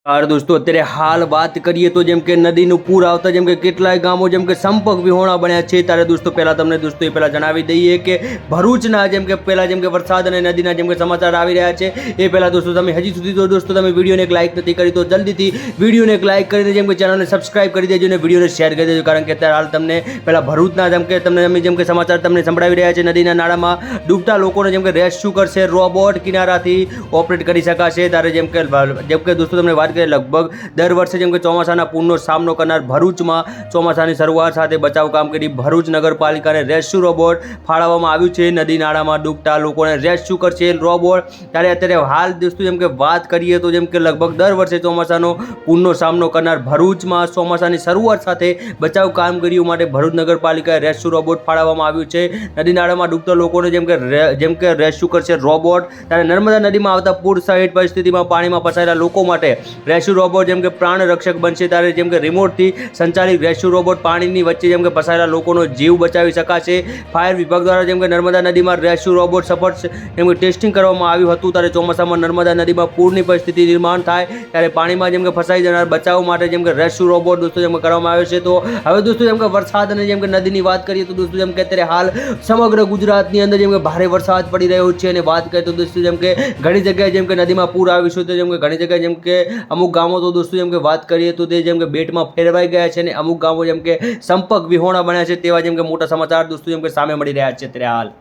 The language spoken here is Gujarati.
दोस्तों અત્યારે હાલ વાત કરીએ તો જેમ કે નદીનું પૂર આવતા જેમ કે કેટલાય ગામો જેમ કે સંપર્ક વિહોણા બન્યા છે ત્યારે દોસ્તો પહેલા તમને દોસ્તો એ પહેલા જણાવી દઈએ કે ભરૂચના જેમ કે પહેલા જેમ કે વરસાદ અને નદીના જેમ કે સમાચાર આવી રહ્યા છે એ પહેલા દોસ્તો તમે હજી સુધી તો દોસ્તો તમે વિડીયોને એક લાઈક નથી કરી તો જલ્દીથી વિડીયોને એક લાઈક કરી દેજો જેમ કે ચેનલને સબસ્ક્રાઇબ કરી દેજો અને વિડીયોને શેર કરી દેજો કારણ કે અત્યારે હાલ તમને પહેલા ભરૂચના જેમ કે તમને અમે જેમ કે સમાચાર તમને સંભળાવી રહ્યા છે નદીના નાળામાં ડૂબતા લોકોને જેમ કે રેસ્ક્યુ કરશે રોબોટ કિનારાથી ઓપરેટ કરી શકાશે ત્યારે જેમ કે દોસ્તો તમને વાત લગભગ દર વર્ષે જેમ કે ચોમાસાના પૂરનો સામનો કરનાર ભરૂચમાં ચોમાસાની શરૂઆત સાથે બચાવ કામગીરી ભરૂચ નગરપાલિકાને રેસ્ક્યુ રોબોટ ફાળવવામાં આવ્યું છે નદી નાળામાં ડૂબતા લોકોને રેસ્ક્યુ કરશે રોબોટ ત્યારે અત્યારે હાલ દોસ્તો જેમ કે વાત કરીએ તો જેમ કે લગભગ દર વર્ષે ચોમાસાનો પૂરનો સામનો કરનાર ભરૂચમાં ચોમાસાની શરૂઆત સાથે બચાવ કામગીરીઓ માટે ભરૂચ નગરપાલિકાએ રેસ્ક્યુ રોબોટ ફાળવવામાં આવ્યું છે નદી નાળામાં ડૂબતા લોકોને જેમ કે રેસ્ક્યુ કરશે રોબોટ ત્યારે નર્મદા નદીમાં આવતા પૂર સહિત પરિસ્થિતિમાં પાણીમાં ફસાયેલા લોકો માટે રેસ્ક્યુ રોબોટ જેમ કે પ્રાણ રક્ષક બનશે ત્યારે જેમ કે રિમોટથી સંચાલિત રેસ્ક્યુ રોબોટ પાણીની વચ્ચે જેમ કે ફસાયેલા લોકોનો જીવ બચાવી શકાશે ફાયર વિભાગ દ્વારા જેમ કે નર્મદા નદીમાં રેસ્ક્યુ રોબોટ સફળ જેમ કે ટેસ્ટિંગ કરવામાં આવ્યું હતું ત્યારે ચોમાસામાં નર્મદા નદીમાં પૂરની પરિસ્થિતિ નિર્માણ થાય ત્યારે પાણીમાં જેમ કે ફસાઈ જનાર બચાવ માટે જેમ કે રેસ્ક્યુ રોબોટ દોસ્તો જેમ કે કરવામાં આવ્યો છે તો હવે દોસ્તો જેમ કે વરસાદ અને જેમ કે નદીની વાત કરીએ તો દોસ્તો જેમ કે અત્યારે હાલ સમગ્ર ગુજરાતની અંદર જેમ કે ભારે વરસાદ પડી રહ્યો છે અને વાત કરીએ તો દોસ્તો જેમ કે ઘણી જગ્યાએ જેમ કે નદીમાં પૂર આવ્યું છે તો જેમ કે ઘણી જગ્યાએ જેમ કે અમુક ગામો તો દોસ્તો જેમ કે વાત કરીએ તો તે જેમ કે બેટમાં ફેરવાઈ ગયા છે અને અમુક ગામો જેમ કે સંપર્ક વિહોણા બન્યા છે તેવા જેમ કે મોટા સમાચાર દોસ્તો જેમ કે સામે મળી રહ્યા છે અત્યારે હાલ